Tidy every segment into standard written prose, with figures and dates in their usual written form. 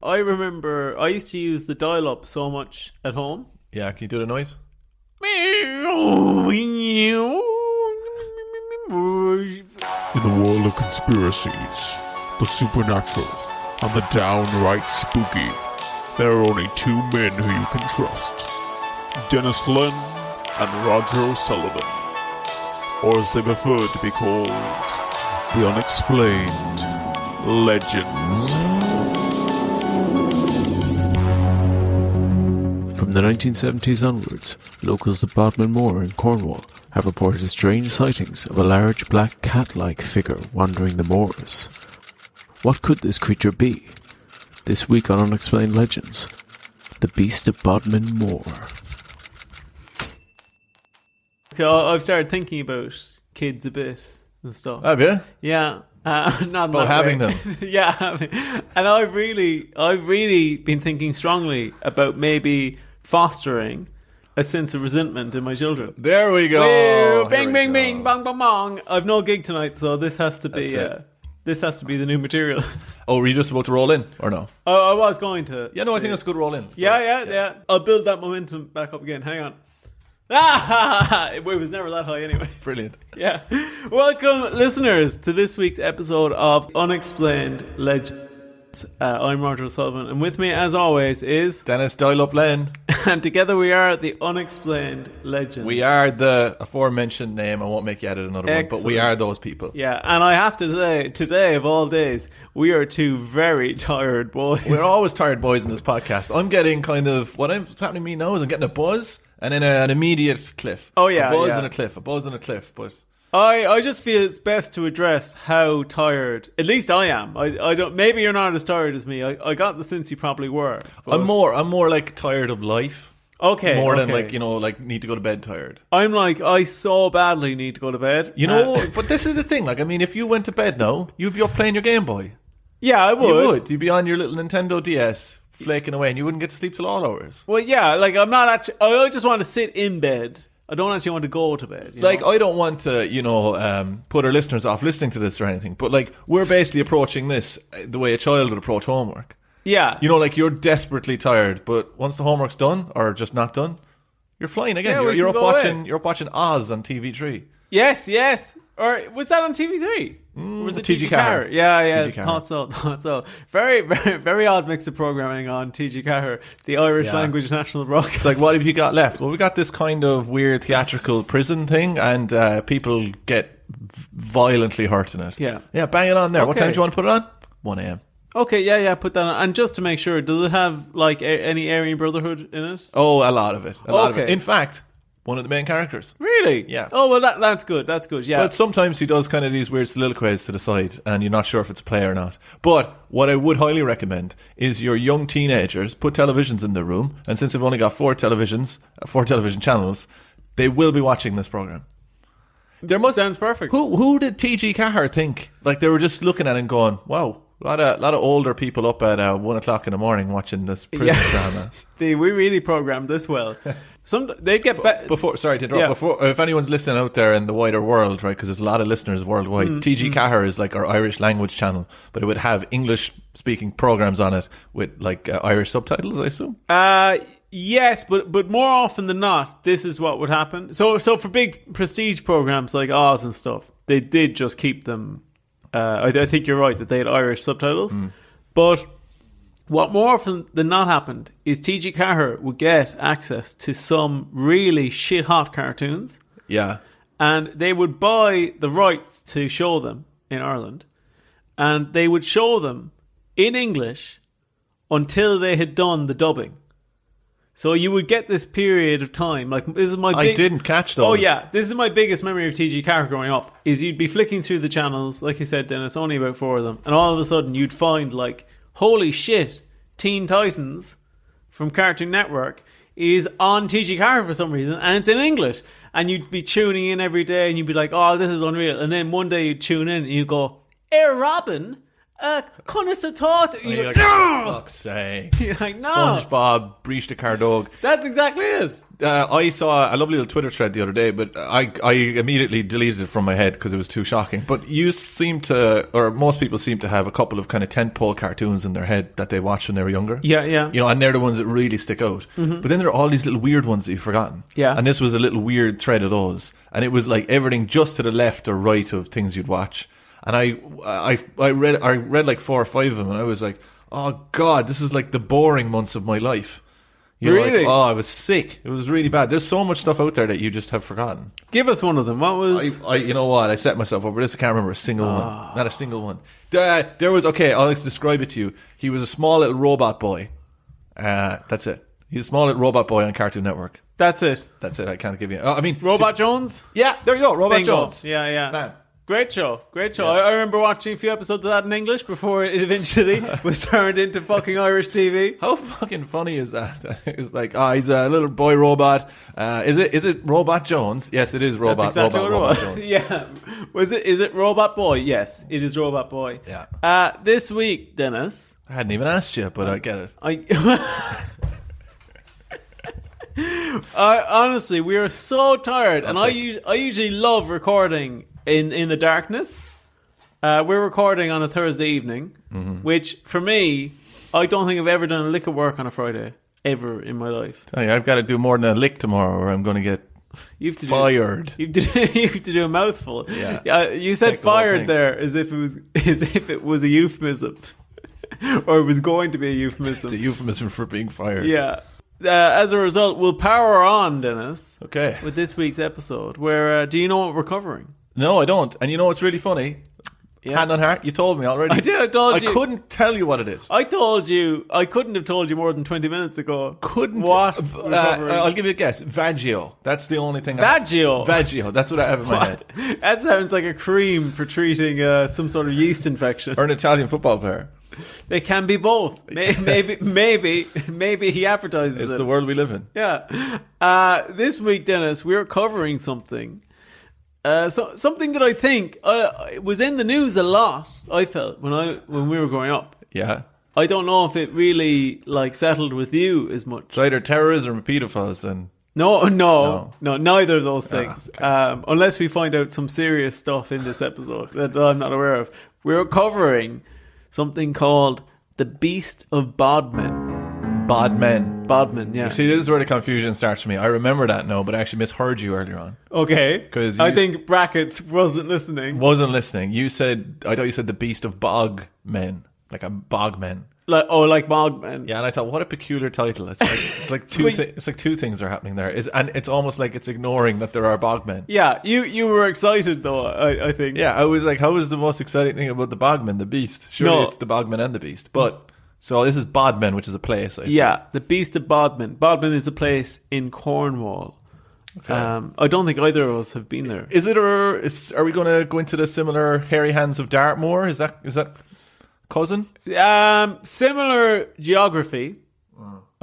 I remember I used to use the dial-up so much at home. Yeah, can you do the noise? In the world of conspiracies, the supernatural, and the downright spooky, there are only two men who you can trust. Denis Lynn and Roger O'Sullivan. Or as they prefer to be called, the Unexplained Legends. From the 1970s onwards, locals of Bodmin Moor in Cornwall have reported strange sightings of a large black cat-like figure wandering the moors. What could this creature be? This week on Unexplained Legends, the Beast of Bodmin Moor. Okay, I've started thinking about kids a bit and stuff. Have you? Yeah. Not About having them. Yeah, and I've really been thinking strongly about maybe fostering a sense of resentment in my children. There we go. Woo, bing, bing, bing, bang, bang, bang. I've no gig tonight, so this has to be the new material. Oh, were you just about to roll in, or no? I was going to. Yeah, no, I think that's a good roll in. Yeah. I'll build that momentum back up again. Hang on. It was never that high anyway. Brilliant. Yeah. Welcome, listeners, to this week's episode of Unexplained Legends. I'm Roger O'Sullivan, and with me, as always, is Denis Dial-Up Lane. And together we are the Unexplained Legends. We are the aforementioned name. I won't make you edit another one, but we are those people. Yeah, and I have to say, today of all days, we are two very tired boys. We're always tired boys in this podcast. I'm getting kind of, what's happening to me now is I'm getting a buzz and then an immediate cliff. Oh yeah, a buzz and a cliff, but I just feel it's best to address how tired, at least I am. I don't. Maybe you're not as tired as me. I got the sense you probably were. But I'm more like tired of life. Okay. More than like need to go to bed tired. I'm like, I so badly need to go to bed. But this is the thing. Like, I mean, if you went to bed now, you'd be up playing your Game Boy. Yeah, I would. You would. You'd be on your little Nintendo DS flaking away, and you wouldn't get to sleep till all hours. Well, yeah. Like, I'm not actually. I just want to sit in bed. I don't actually want to go to bed. Like, I don't want to, put our listeners off listening to this or anything, but, like, we're basically approaching this the way a child would approach homework. Yeah. Like, you're desperately tired, but once the homework's done, or just not done, you're flying again. Yeah, you're up watching Oz on TV3. Yes. Or was that on TV3? Or was it TG Carr? Yeah. TG Carr. Thought so. Very, very, very odd mix of programming on TG Carr, the Irish language national broadcast. It's like, what have you got left? Well, we got this kind of weird theatrical prison thing, and people get violently hurt in it. Yeah, bang it on there. Okay. What time do you want to put it on? 1 a.m. Okay, yeah, put that on. And just to make sure, does it have like any Aryan Brotherhood in it? Oh, a lot of it. A lot of it. In fact, one of the main characters. Really? Yeah. Oh, well, that's good. That's good, yeah. But sometimes he does kind of these weird soliloquies to the side, and you're not sure if it's a play or not. But what I would highly recommend is your young teenagers put televisions in their room, and since they've only got four television channels, they will be watching this program. Sounds perfect. Who did T.G. Carr think? Like, they were just looking at it and going, wow, a lot of older people up at 1 o'clock in the morning watching this prison drama. We really programmed this well. They get sorry to interrupt. Yeah. Before, if anyone's listening out there in the wider world, right? Because there's a lot of listeners worldwide. TG Carr is like our Irish language channel, but it would have English-speaking programs on it with like Irish subtitles, I assume. Yes, but more often than not, this is what would happen. So for big prestige programs like Oz and stuff, they did just keep them. I think you're right that they had Irish subtitles, but what more often than not happened is T.G. Carr would get access to some really shit-hot cartoons. Yeah. And they would buy the rights to show them in Ireland. And they would show them in English until they had done the dubbing. So you would get this period of time. Like, this is I didn't catch those. Oh yeah, this is my biggest memory of T.G. Carr growing up. Is you'd be flicking through the channels, like you said, Dennis, only about 4 of them, and all of a sudden you'd find like, holy shit, Teen Titans from Cartoon Network is on T.G. Carr for some reason, and it's in English. And you'd be tuning in every day, and you'd be like, oh, this is unreal. And then one day you'd tune in, and you'd go, Robin, Connors a thought. And you're like, for fuck's sake. You're like, no. SpongeBob, Breach the Cardog. That's exactly it. I saw a lovely little Twitter thread the other day, but I immediately deleted it from my head because it was too shocking. But you seem to, or most people seem to have a couple of kind of tentpole cartoons in their head that they watched when they were younger. Yeah, yeah. You know, and they're the ones that really stick out. But then there are all these little weird ones that you've forgotten. Yeah. And this was a little weird thread of those. And it was like everything just to the left or right of things you'd watch. And I read like 4 or 5 of them, and I was like, oh God, this is like the boring months of my life. You know, Really? like, I was sick. It was really bad. There's so much stuff out there that you just have forgotten. Give us one of them. What was... You know what? I set myself up for this. I can't remember a single one. Not a single one. There was, okay, I'll describe it to you. He was a small little robot boy. That's it. He's a small little robot boy on Cartoon Network. That's it. That's it. I can't give you... I mean... Robot Jones? Yeah, there you go. Robot Bingo. Jones. Yeah, yeah. Man. Great show. Great show. Yeah. I remember watching a few episodes of that in English before it eventually was turned into fucking Irish TV. How fucking funny is that? It's like, he's a little boy robot. Is it Robot Jones? Yes, it is Robot. That's exactly Robot what it was. Jones. Yeah. Is it Robot Boy? Yes, it is Robot Boy. Yeah. This week, Dennis. I hadn't even asked you, but I get it. Honestly, we are so tired, and I usually love recording in the darkness. We're recording on a Thursday evening, which for me, I don't think I've ever done a lick of work on a Friday ever in my life. Tell you, I've got to do more than a lick tomorrow, or I'm going to get fired. You have to do a mouthful. Yeah. You said Take the whole fired thing. there as if it was a euphemism, or it was going to be a euphemism. It's a euphemism for being fired. Yeah. As a result, we'll power on, Dennis. Okay. With this week's episode, where do you know what we're covering? No, I don't. And you know what's really funny? Yeah. Hand on heart, you told me already. I did. I told you. I couldn't tell you what it is. I told you. I couldn't have told you more than 20 minutes ago. Couldn't. What? we're covering. I'll give you a guess. Vaggio. That's the only thing. Vaggio. Vaggio. That's what I have in my head. That sounds like a cream for treating some sort of yeast infection. Or an Italian football player. They can be both. Maybe he advertises It's it. the world we live in. Yeah. This week, Dennis, we're covering something. Something that I think was in the news a lot. I felt when we were growing up. Yeah. I don't know if it really settled with you as much. It's either terrorism or pedophiles and... No, neither of those things. Okay. Unless we find out some serious stuff in this episode that I'm not aware of. We're covering something called the Beast of Bodmin. Bodmin, yeah. You see, this is where the confusion starts for me. I remember that now, but I actually misheard you earlier on. Okay. 'Cause I think Brackets wasn't listening. Wasn't listening. I thought you said the Beast of Bogmen. Like a Bogmen. Like Bogmen. Yeah, and I thought, what a peculiar title. It's like two things are happening there. And it's almost like it's ignoring that there are Bogmen. Yeah, you were excited though, I think. Yeah, I was like, how is the most exciting thing about the Bogmen, the Beast? Surely No. it's the Bogmen and the Beast. But, so this is Bodmin, which is a place, I see. Yeah, the Beast of Bodmin. Bodmin is a place in Cornwall. Okay. I don't think either of us have been there. Is it, or are we going to go into the similar hairy hands of Dartmoor? Is that cousin? Similar geography.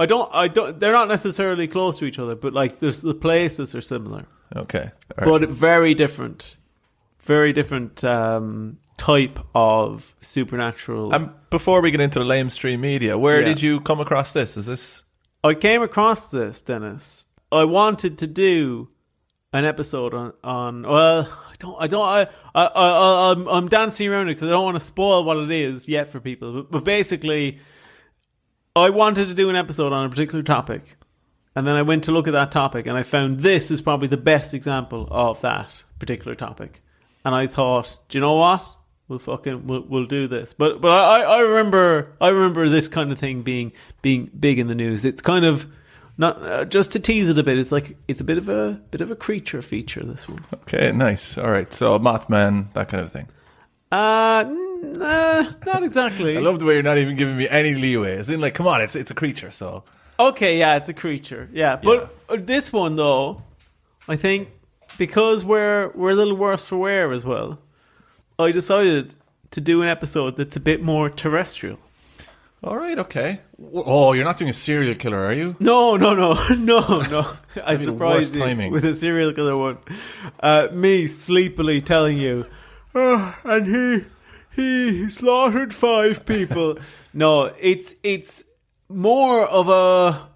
I don't. They're not necessarily close to each other, but the places are similar. Okay. All right. But very different. Very different type of supernatural. And before we get into the lamestream media, where Yeah. did you come across this? Is this... I came across this, Dennis. I wanted to do an episode on well, I'm dancing around it because I don't want to spoil what it is yet for people. But basically, I wanted to do an episode on a particular topic, and then I went to look at that topic, and I found this is probably the best example of that particular topic. And I thought, do you know what? We'll do this. But I remember this kind of thing being big in the news. It's kind of not just to tease it a bit. It's a bit of a creature feature. This one. Okay, nice. All right, so Mothman, that kind of thing. Not exactly. I love the way you're not even giving me any leeway. It's in like, come on, it's a creature. So okay, yeah, it's a creature. Yeah, but this one though, I think because we're a little worse for wear as well, I decided to do an episode that's a bit more terrestrial. all right, okay. Oh, you're not doing a serial killer, are you? No. I the surprised worst you timing. with a serial killer one. Me sleepily telling you, and he slaughtered 5 people. No, it's more of a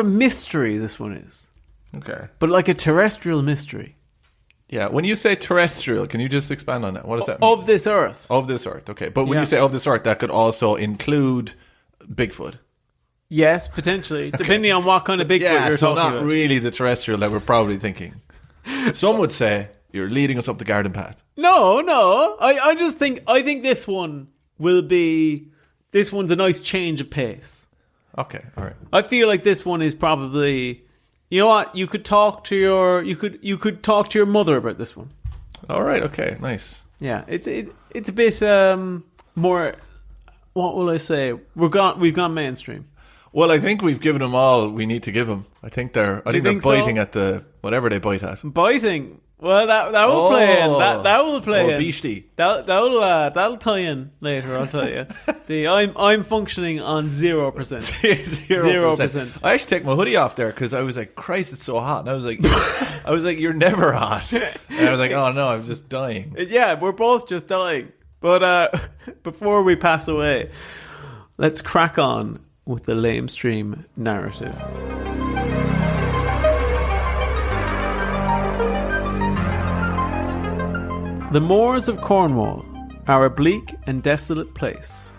mystery, this one is. Okay. But like a terrestrial mystery. Yeah, when you say terrestrial, can you just expand on that? What does that mean? Of this earth. Of this earth, okay. But when you say of this earth, that could also include Bigfoot. Yes, potentially. Depending on what kind of Bigfoot you're talking not about. really the terrestrial that we're probably thinking. Some would say you're leading us up the garden path. No. I think this one will be... This one's a nice change of pace. Okay, all right. I feel like this one is probably... You know what? You could talk to your talk to your mother about this one. All right, okay, nice. Yeah, it's a bit more. What will I say? We've gone mainstream. Well, I think we've given them all we need to give them. I think they're think biting so? at the whatever they bite at. Biting. Well, that will play in. That will play in. Beastie. That'll tie in later. I'll tell you. See, I'm functioning on 0%. 0%. I actually take my hoodie off there because I was like, Christ, it's so hot. And I was like, you're never hot. And I was like, oh no, I'm just dying. Yeah, we're both just dying. But before we pass away, let's crack on with the lamestream narrative. The moors of Cornwall are a bleak and desolate place.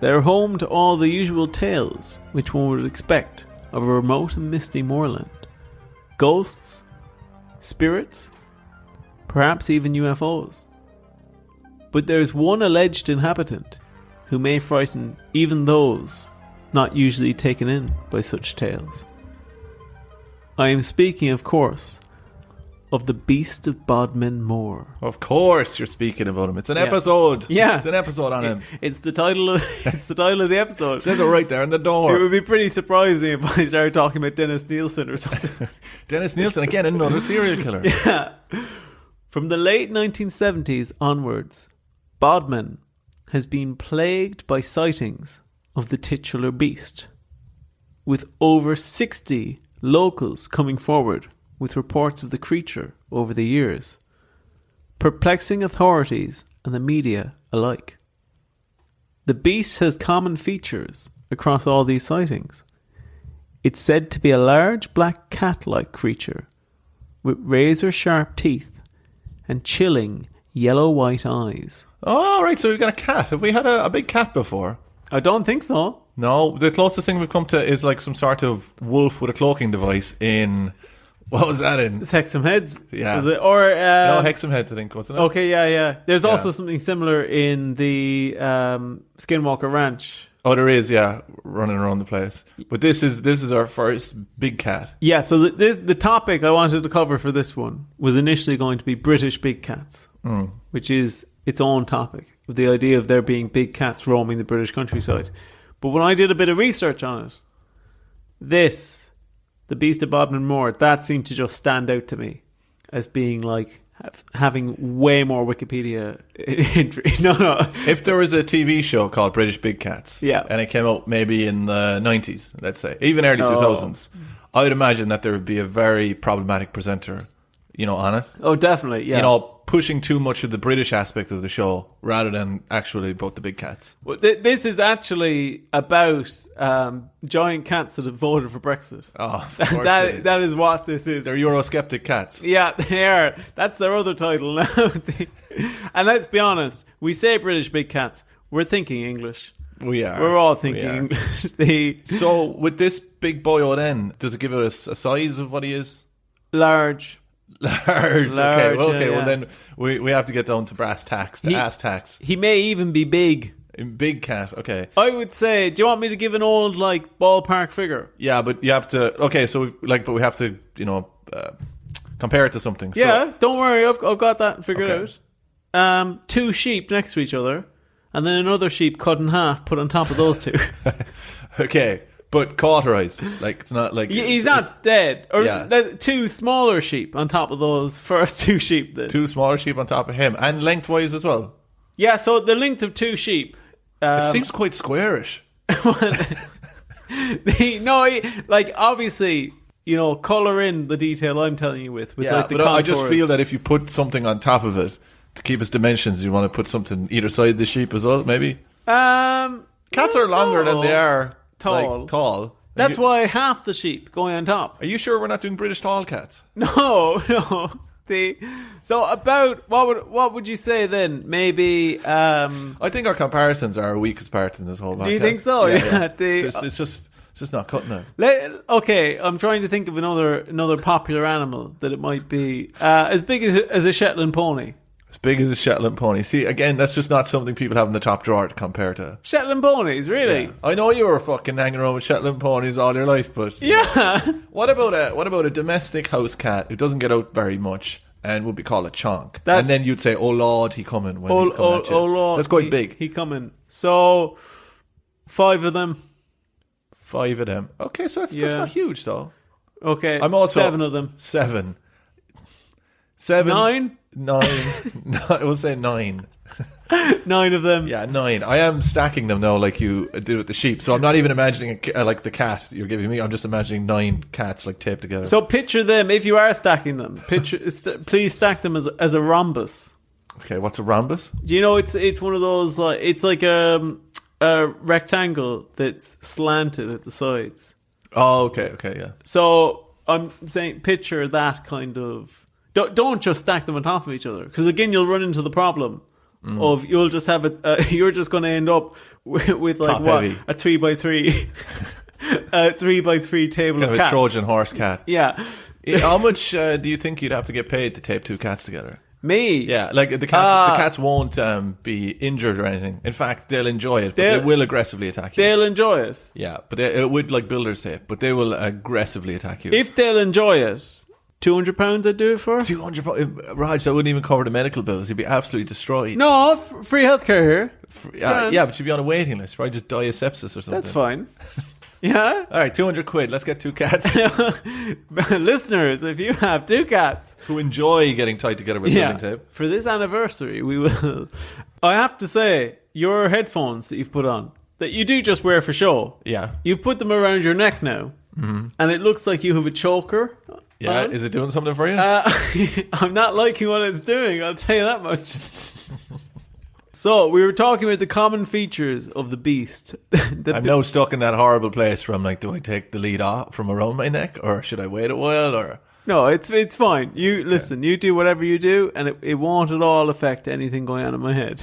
They are home to all the usual tales which one would expect of a remote and misty moorland. Ghosts, spirits, perhaps even UFOs. But there is one alleged inhabitant who may frighten even those not usually taken in by such tales. I am speaking, of course, of the Beast of Bodmin Moor. Of course, you're speaking about him. It's an episode. Yeah, it's an episode on him. It's the title of the episode. It says it right there in the door. It would be pretty surprising if I started talking about Dennis Nielsen or something. Dennis Nielsen, again, another serial killer. Yeah. From the late 1970s onwards, Bodmin has been plagued by sightings of the titular beast, with over 60 locals coming forward with reports of the creature over the years, perplexing authorities and the media alike. The beast has common features across all these sightings. It's said to be a large black cat-like creature with razor-sharp teeth and chilling yellow-white eyes. Oh, right, so we've got a cat. Have we had a big cat before? I don't think so. No, the closest thing we've come to is like some sort of wolf with a cloaking device in... What was that in? It's Hexham Heads. Yeah. Was it? Or no, Hexham Heads, I think, wasn't it? Okay, yeah. There's also something similar in the Skinwalker Ranch. Oh, there is, yeah, running around the place. But this is our first big cat. Yeah, so the topic I wanted to cover for this one was initially going to be British big cats, which is its own topic, with the idea of there being big cats roaming the British countryside. But when I did a bit of research on it, the Beast of Bodmin Moor, that seemed to just stand out to me as being like having way more Wikipedia entry. No. If there was a TV show called British Big Cats, yeah, and it came out maybe in the 90s, let's say, even early 2000s, I would imagine that there would be a very problematic presenter, on it. Oh, definitely, yeah. Pushing too much of the British aspect of the show rather than actually about the big cats. Well, this is actually about giant cats that have voted for Brexit. Oh, of course that is what this is. They're Eurosceptic cats. Yeah, they are. That's their other title now. And let's be honest, we say British big cats, we're thinking English. We are. We're all thinking English. So with this big boy then, does it give us a size of what he is? Large. Okay. Well, then we have to get down to brass tacks, ass tacks. He may even be big. Big cat, okay. I would say, do you want me to give an old, ballpark figure? Yeah, but you have to, okay, so, but we have to, compare it to something. Yeah, so, don't worry, I've got that figured out. 2 sheep next to each other, and then another sheep cut in half, put on top of those 2. Okay. But cauterized, it's not like he's not dead. Or 2 smaller sheep on top of those first 2 sheep. 2 smaller sheep on top of him, and lengthwise as well. Yeah, so the length of 2 sheep. It seems quite squarish. Obviously, colour in the detail I'm telling you with the but contours. I just feel that if you put something on top of it, To keep its dimensions, you want to put something either side of the sheep as well, maybe? Cats are longer than they are tall. Like, tall. That's why half the sheep going on top. Are you sure we're not doing British tall cats? No. So about what would you say then? Maybe I think our comparisons are our weakest part in this whole podcast. do you think so? Yeah. It's just not cutting it. Okay, I'm trying to think of another popular animal that it might be as big as a Shetland pony. As big as a Shetland pony. See, again, that's just not something people have in the top drawer to compare to. Shetland ponies, really? Yeah. I know you were fucking hanging around with Shetland ponies all your life, but Yeah. What about a domestic house cat who doesn't get out very much and would be called a chonk? And then you'd say, "Oh Lord, he coming." When he's coming at you. Oh Lord, that's quite big. He coming. So 5 of them. 5 of them. Okay, so that's not huge though. Okay, I'm also 7 of them. 7. 9. 9. I will say 9. 9 of them. Yeah, 9. I am stacking them now, like you did with the sheep. So I'm not even imagining like the cat you're giving me. I'm just imagining 9 cats like taped together. So picture them if you are stacking them. Please stack them as a rhombus. Okay, what's a rhombus? Do you know it's one of those it's like a rectangle that's slanted at the sides. Oh, okay, yeah. So I'm saying picture that kind of. Don't just stack them on top of each other, because again you'll run into the problem of you'll just have you're just going to end up with like top heavy. A 3x3 a 3x3 table Kind of of cats. a Trojan horse cat. Yeah. How much do you think you'd have to get paid to tape 2 cats together? Me? Yeah, like the cats won't be injured or anything. In fact, they'll enjoy it, but they will aggressively attack you. They'll enjoy it. Yeah, but it would like builder's tape, but they will aggressively attack you. If they'll enjoy it, £200 I'd do it for. £200, Raj, that wouldn't even cover the medical bills. You'd be absolutely destroyed. No, free healthcare here. Yeah, but you'd be on a waiting list. Probably just die of sepsis or something. That's fine. Yeah. All right, £200. Let's get 2 cats Listeners, if you have 2 cats who enjoy getting tied together with building tape, for this anniversary, we will. I have to say, your headphones that you've put on, that you do just wear for show. Yeah, you've put them around your neck now, and it looks like you have a choker. Yeah, is it doing something for you? I'm not liking what it's doing, I'll tell you that much. So, we were talking about the common features of the beast. I'm now stuck in that horrible place where I'm like, do I take the lead off from around my neck, or should I wait a while, or... No, it's fine. You listen, you do whatever you do, and it won't at all affect anything going on in my head.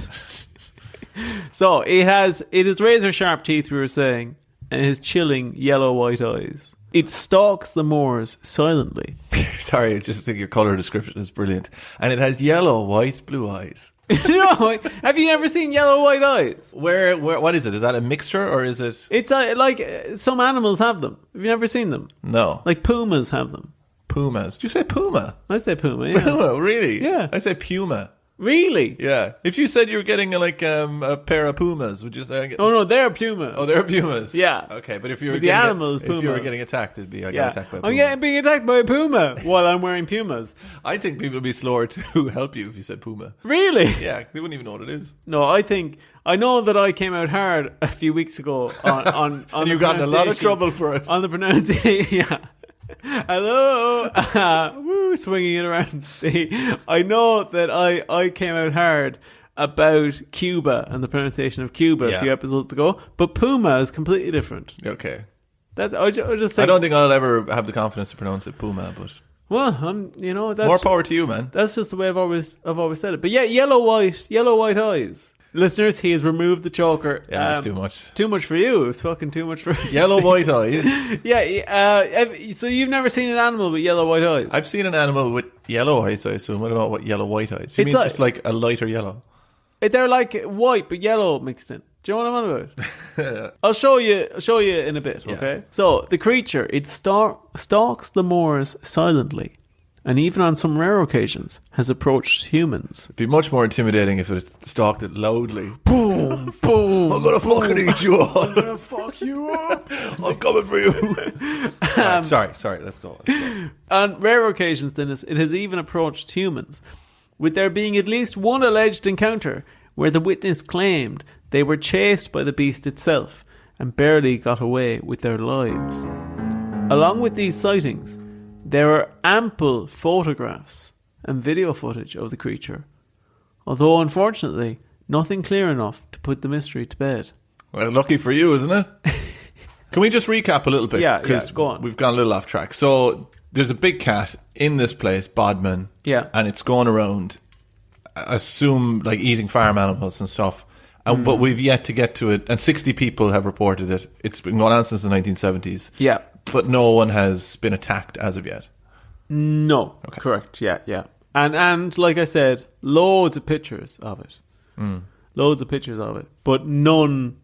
So, it has razor sharp teeth, we were saying, and it has chilling yellow-white eyes. It stalks the moors silently. Sorry, I just think your colour description is brilliant. And it has yellow, white, blue eyes. No, have you never seen yellow, white eyes? Where? What is it? Is that a mixture, or is it? It's like some animals have them. Have you never seen them? No. Like pumas have them. Pumas. Do you say puma? I say puma, yeah. Puma, really? Yeah. I say puma. Really? Yeah. If you said you were getting a pair of pumas, would you say? Oh no, they're pumas. Oh, they're pumas. Yeah. Okay, but if you were the animals, pumas. If you were getting attacked, it'd be I got attacked by a puma. I'm being attacked by a puma while I'm wearing pumas. I think people would be slower to help you if you said puma. Really? Yeah, they wouldn't even know what it is. No, I know that I came out hard a few weeks ago on and you got in a lot of trouble for it. On the pronunciation, yeah. Hello, woo, swinging it around. I know that I came out hard about Cuba and the pronunciation of Cuba a few episodes ago, but puma is completely different. Okay, that's I just think, I don't think I'll ever have the confidence to pronounce it puma, but well, that's more power to you, man. That's just the way I've always said it. But yeah, yellow white eyes. Listeners, he has removed the choker. Yeah, it's too much. Too much for you. It's fucking too much for yellow white eyes. Yeah. So you've never seen an animal with yellow white eyes? I've seen an animal with yellow eyes, I assume. I don't know what yellow white eyes. You mean just like a lighter yellow? They're like white but yellow mixed in. Do you know what I'm on about? I'll show you in a bit. Okay. Yeah. So the creature, it stalks the moors silently, and even on some rare occasions has approached humans. It'd be much more intimidating if it stalked it loudly. Boom, boom. I'm gonna fucking eat you up. I'm gonna fuck you up. I'm coming for you. Right, sorry, let's go. On rare occasions, Denis, it has even approached humans, with there being at least one alleged encounter where the witness claimed they were chased by the beast itself and barely got away with their lives. Along with these sightings, there are ample photographs and video footage of the creature, although unfortunately nothing clear enough to put the mystery to bed. Well, lucky for you, isn't it? Can we just recap a little bit? Yeah, because go on. We've gone a little off track. So there's a big cat in this place, Bodmin. Yeah. And it's going around, assume, like eating farm animals and stuff. And, But we've yet to get to it. And 60 people have reported it. It's been going on since the 1970s. Yeah. But no one has been attacked as of yet. No. Okay. Correct. Yeah. And like I said, loads of pictures of it. Loads of pictures of it. But none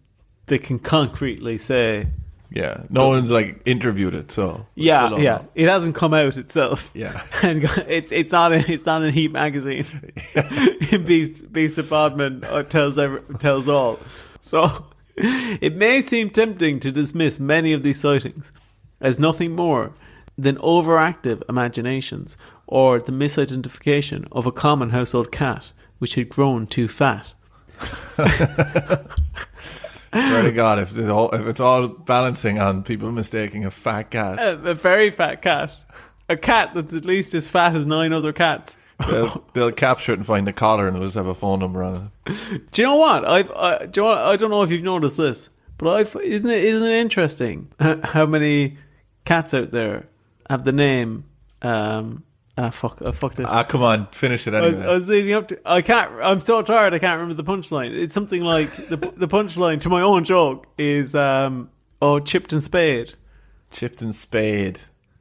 that can concretely say... Yeah, no one's like interviewed it, so yeah, it hasn't come out itself. Yeah, and it's not in Heat magazine. Beast of Bodmin tells all. So it may seem tempting to dismiss many of these sightings as nothing more than overactive imaginations or the misidentification of a common household cat which had grown too fat. Swear to God, if it's all balancing on people mistaking a fat cat. A very fat cat. A cat that's at least as fat as 9 other cats. They'll capture it and find the collar and it'll just have a phone number on it. Do you know what? I don't know if you've noticed this, but isn't it interesting how many cats out there have the name... I fucked it. Come on, finish it anyway. I was leading up to... I'm so tired I can't remember the punchline. It's something like... the punchline to my own joke is... chipped and spade. Chipped and spade.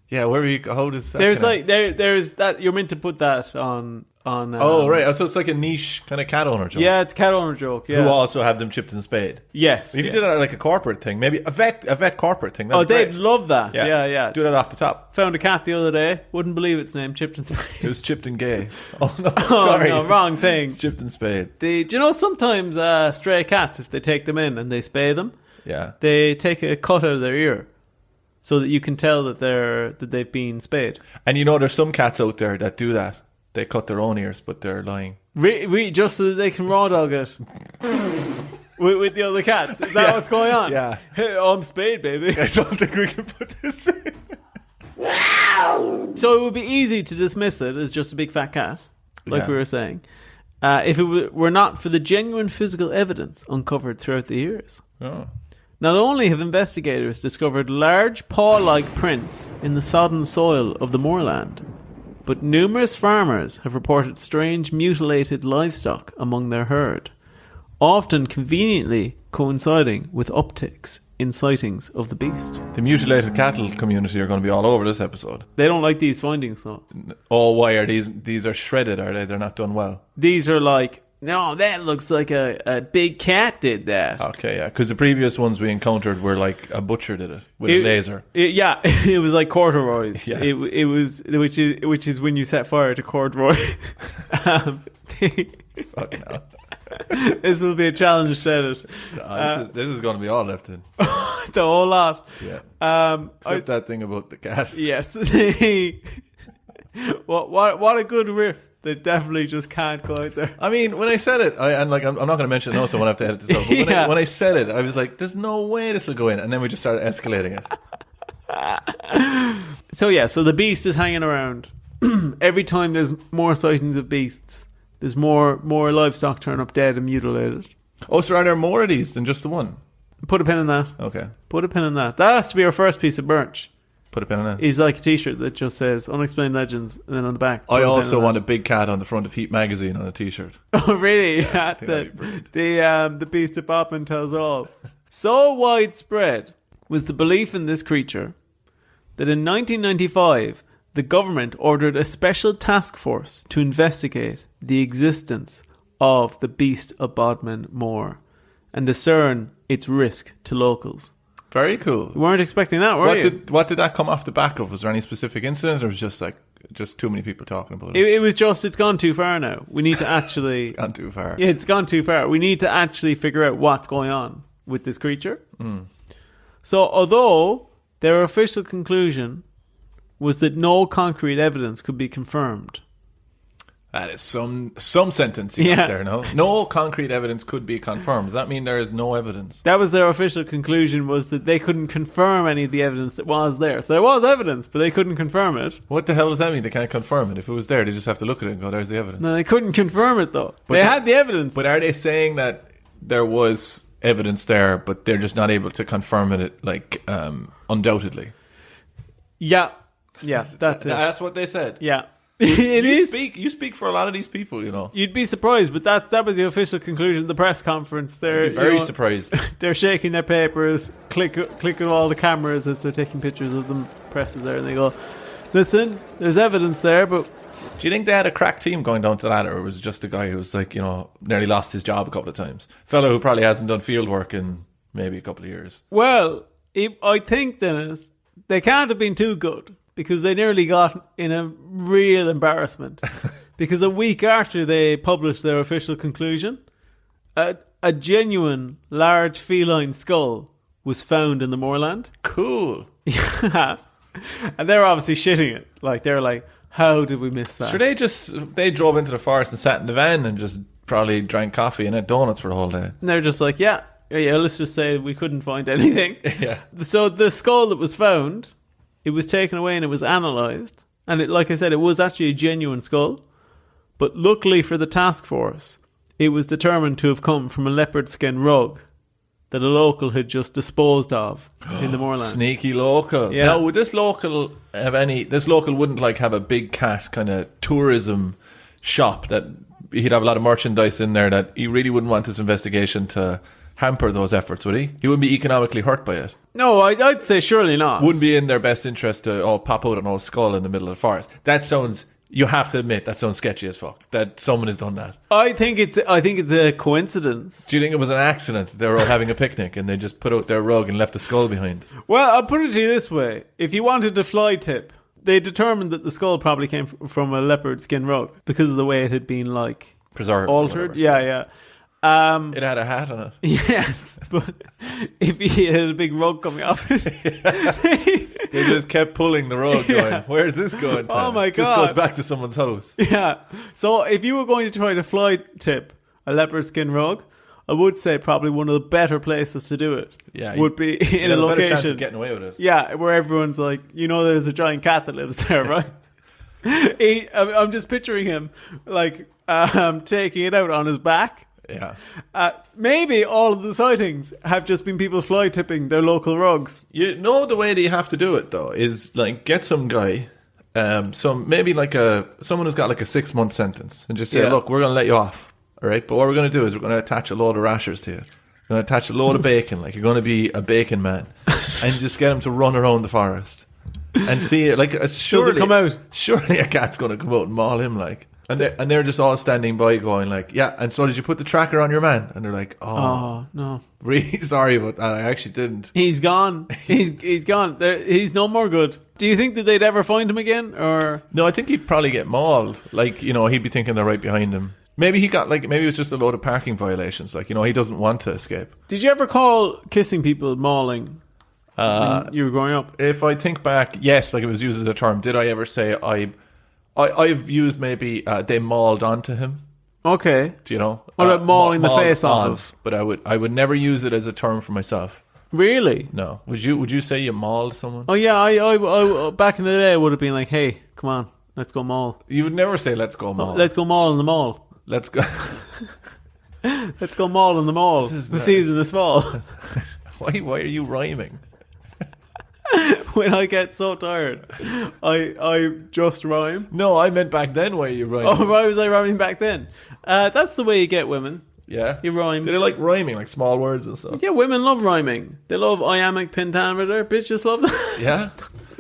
Yeah, where are you... How does that There's connect? there's that... You're meant to put that on oh, right. So it's like a niche kind of cat owner joke. Yeah, it's cat owner joke, yeah. Who also have them chipped and spade. Yes. If you did that like a corporate thing, maybe a vet corporate thing. They'd great. love that. Yeah. Do that off the top. Found a cat the other day. Wouldn't believe its name, Chipped and Spade. It was chipped and gay. Oh, no, sorry. Oh, no, wrong thing. It's chipped and spade. Do you know sometimes stray cats, if they take them in and they spay them, they take a cut out of their ear so that you can tell that they've been spayed. And you know, there's some cats out there that do that. They cut their own ears, but they're lying. Just so that they can raw dog it with the other cats. Is that what's going on? Yeah. Hey, I'm spayed, baby. I don't think we can put this in. So it would be easy to dismiss it as just a big fat cat, like we were saying, if it were not for the genuine physical evidence uncovered throughout the years. Oh. Not only have investigators discovered large paw-like prints in the sodden soil of the moorland, but numerous farmers have reported strange mutilated livestock among their herd, often conveniently coinciding with upticks in sightings of the beast. The mutilated cattle community are going to be all over this episode. They don't like these findings, though. Oh, why are these are shredded, are they? They're not done well. These are like, no, that looks like a big cat did that. Okay, yeah, because the previous ones we encountered were like a butcher did it with a laser. It was like corduroys. Yeah. It was, which is when you set fire to corduroy. Fucking hell. This will be a challenge, said it. This is going to be all left in. The whole lot. Yeah. Except that thing about the cat. Yes. What a good riff. They definitely just can't go out there. I mean, when I said it, I'm not going to mention it now, so I won't have to edit this out. But when I said it, I was like, there's no way this will go in. And then we just started escalating it. So the beast is hanging around. Every time there's more sightings of beasts, there's more livestock turn up dead and mutilated. Oh, so are there more of these than just the one? Put a pin in that. Okay. Put a pin in that. That has to be our first piece of merch. Put a pin in that. Is like a t-shirt that just says Unexplained Legends, and then on the back. I also want a big cat on the front of Heat magazine on a t-shirt. Oh, really? Yeah, the Beast of Bodmin tells all. So widespread was the belief in this creature that in 1995 the government ordered a special task force to investigate the existence of the Beast of Bodmin Moor and discern its risk to locals. Very cool. You weren't expecting that, were you? What did that come off the back of? Was there any specific incident, or was it just too many people talking about it? It was just, it's gone too far now. We need to actually... Gone too far. Yeah, it's gone too far. We need to actually figure out what's going on with this creature. So, although their official conclusion was that no concrete evidence could be confirmed. That is some sentence you got there, no? No concrete evidence could be confirmed. Does that mean there is no evidence? That was their official conclusion, was that they couldn't confirm any of the evidence that was there. So there was evidence, but they couldn't confirm it. What the hell does that mean? They can't confirm it. If it was there, they just have to look at it and go, there's the evidence. No, they couldn't confirm it, though. They had the evidence. But are they saying that there was evidence there, but they're just not able to confirm it, like, undoubtedly? Yeah, that's it. That's what they said. Yeah. You speak for a lot of these people, you know. You'd be surprised, but that was the official conclusion of the press conference. They're very surprised. They're shaking their papers, clicking all the cameras as they're taking pictures of them. Press is there, and they go, "Listen, there's evidence there, but." Do you think they had a crack team going down to that, or was it just a guy who was like, you know, nearly lost his job a couple of times? Fellow who probably hasn't done field work in maybe a couple of years. Well, I think, Dennis, they can't have been too good, because they nearly got in a real embarrassment. Because a week after they published their official conclusion, a genuine large feline skull was found in the moorland. Cool. Yeah. And they're obviously shitting it. Like, they're like, how did we miss that? Sure, they drove into the forest and sat in the van and just probably drank coffee and ate donuts for the whole day. And they're just like, yeah, let's just say we couldn't find anything. Yeah. So the skull that was found, it was taken away and it was analysed. And it, like I said, it was actually a genuine skull. But luckily for the task force, it was determined to have come from a leopard skin rug that a local had just disposed of in the moorland. Sneaky local. Yeah. Now, would this local have any... This local wouldn't like have a big cat kind of tourism shop that he'd have a lot of merchandise in there that he really wouldn't want this investigation to hamper those efforts, would he? He wouldn't be economically hurt by it. No, I'd say surely not. Wouldn't be in their best interest to pop out an old skull in the middle of the forest. That sounds... You have to admit, that sounds sketchy as fuck. That someone has done that. I think it's a coincidence. Do you think it was an accident? They were all having a picnic and they just put out their rug and left a skull behind? Well, I'll put it to you this way. If you wanted a fly tip, they determined that the skull probably came from a leopard skin rug because of the way it had been, like... Preserved. Altered. Yeah. It had a hat on it. Yes, but if he had a big rug coming off it... They just kept pulling the rug going, where's this going? Oh my God. Just goes back to someone's house. Yeah. So if you were going to try to fly tip a leopard skin rug, I would say probably one of the better places to do it would be in a location. Better chance of getting away with it. Yeah, where everyone's like, there's a giant cat that lives there, right? I'm just picturing him like taking it out on his back. Yeah. Maybe all of the sightings have just been people fly tipping their local rugs. You know, the way that you have to do it though is like get some guy, someone who's got like a 6-month sentence, and just say, look, we're going to let you off, all right? But what we're going to do is we're going to attach a load of rashers to you. We're going to attach a load of bacon, like you're going to be a bacon man, and just get him to run around the forest and see it. Like surely come out. Surely a cat's going to come out and maul him, like. And they're just all standing by going like, yeah, and so did you put the tracker on your man? And they're like, oh no. Really sorry about that. I actually didn't. He's gone. He's gone. He's no more good. Do you think that they'd ever find him again? Or no, I think he'd probably get mauled. Like, he'd be thinking they're right behind him. Maybe he got maybe it was just a load of parking violations. Like, he doesn't want to escape. Did you ever call kissing people mauling when you were growing up? If I think back, yes, like it was used as a term. Did I ever say I've used maybe they mauled onto him? Okay. Do you know? What about mauling the face off? But I would never use it as a term for myself. Really? No. Would you say you mauled someone? Oh yeah, I back in the day I would have been like, hey, come on, let's go maul. You would never say let's go maul. Let's go maul in the mall. Let's go. Let's go maul in the mall. The season is fall. Why are you rhyming? When I get so tired, I just rhyme. No, I meant back then. Why are you rhyming? Oh, why was I rhyming back then? That's the way you get women. Yeah, you rhyme. Do they like rhyming, like small words and stuff? Yeah, women love rhyming. They love iambic pentameter. Bitches love that. Yeah.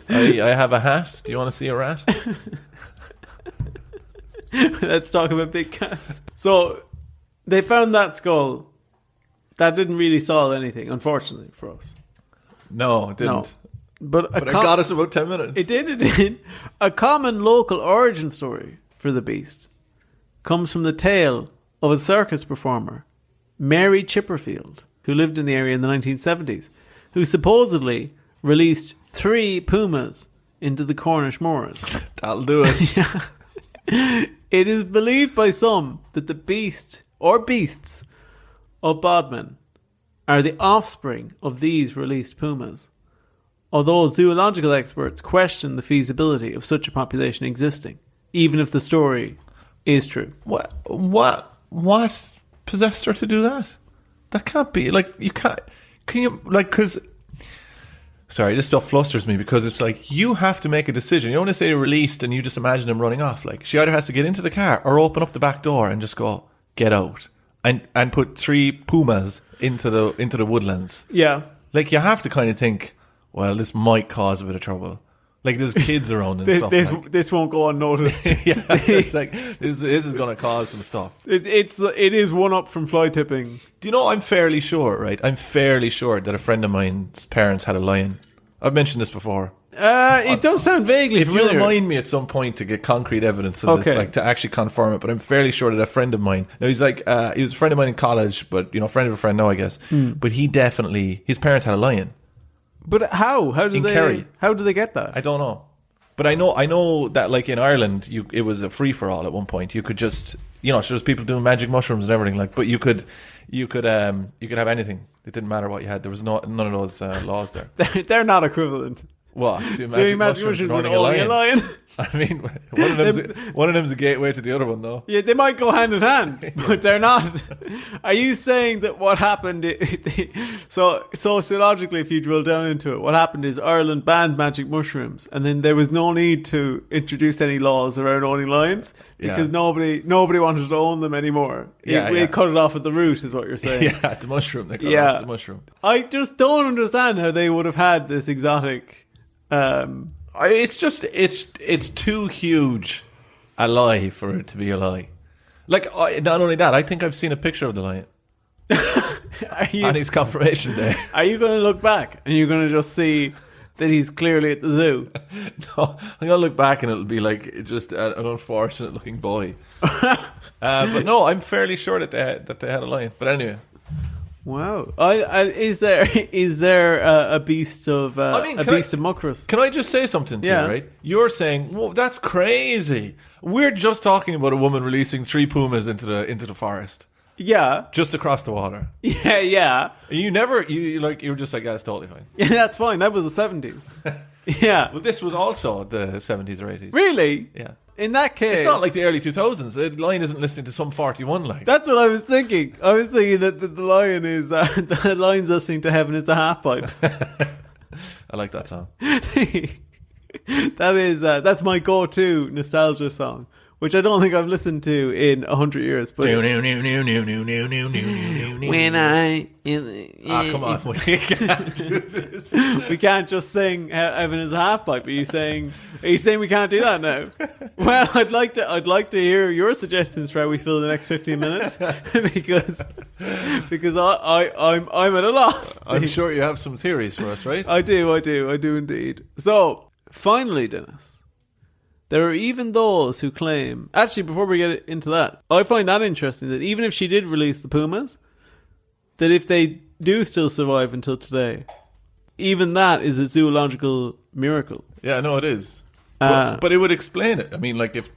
I have a hat. Do you want to see a rat? Let's talk about big cats. So they found that skull. That didn't really solve anything, unfortunately for us. No, it didn't. No. But it got us about 10 minutes. It did. A common local origin story for the beast comes from the tale of a circus performer, Mary Chipperfield, who lived in the area in the 1970s, who supposedly released 3 pumas into the Cornish moors. That'll do it. Yeah. It is believed by some that the beast or beasts of Bodmin are the offspring of these released pumas, although zoological experts question the feasibility of such a population existing, even if the story is true. What possessed her to do that? That can't be. Like, you can't... Can you... Like, because... Sorry, this stuff flusters me because it's like, you have to make a decision. You don't want to say released and you just imagine him running off. Like, she either has to get into the car or open up the back door and just go, get out. And put 3 pumas into the woodlands. Yeah. Like, you have to kind of think, well, this might cause a bit of trouble. Like, there's kids around and stuff. This won't go unnoticed. Yeah, it's like, this is going to cause some stuff. It is one up from fly tipping. Do you know, I'm fairly sure, right? I'm fairly sure that a friend of mine's parents had a lion. I've mentioned this before. It does sound vaguely If familiar. you remind me at some point to get concrete evidence of this, like to actually confirm it, but I'm fairly sure that a friend of mine, now he's like, he was a friend of mine in college, but, you know, friend of a friend now, I guess. But he definitely, his parents had a lion. But how? How In Kerry. How do they get that? I don't know. But I know that, like, in Ireland, it was a free-for-all at one point. You could just, you know, there was people doing magic mushrooms and everything, like, but you could have anything. It didn't matter what you had. There was none of those laws there. They're not equivalent. What? Doing magic mushrooms and owning a lion? I mean, one of them's a gateway to the other one, though. Yeah, they might go hand in hand, but they're not. Are you saying that what happened... So, sociologically, if you drill down into it, what happened is Ireland banned magic mushrooms, and then there was no need to introduce any laws around owning lions, because nobody wanted to own them anymore. It cut it off at the root, is what you're saying. Yeah, the mushroom. They cut it off the mushroom. I just don't understand how they would have had this exotic... It's just it's too huge a lie for it to be a lie. Like, not only that, I think I've seen a picture of the lion on his confirmation day. Are you going to look back and you're going to just see that he's clearly at the zoo? No, I'm going to look back and it'll be like just an unfortunate looking boy. But no, I'm fairly sure that they had a lion. But anyway. Wow! Is there a beast of beast of Muckross? Can I just say something to you? Right? You're saying, "Well, that's crazy." We're just talking about a woman releasing 3 pumas into the forest. Yeah, just across the water. Yeah. You were just like, "Yeah, it's totally fine." Yeah, that's fine. That was the 70s. Yeah. Well, this was also the 70s or 80s. Really? Yeah. In that case... It's not like the early 2000s. The lion isn't listening to some 41 like. That's what I was thinking. I was thinking that the lion is... the lion's listening to Heaven is the Half-Pipe. I like that song. That's my go-to nostalgia song, which I don't think I've listened to in 100 years. But when I... come on. We can't do this. We can't just sing Heaven is a Half-Pipe. Are you saying we can't do that now? Well, I'd like to hear your suggestions for how we fill the next 15 minutes because I'm at a loss. I'm sure you have some theories for us, right? I do indeed. So, finally, Denis, there are even those who claim... Actually, before we get into that, I find that interesting that even if she did release the pumas, that if they do still survive until today, even that is a zoological miracle. Yeah, no, it is. But it would explain it. I mean, like, if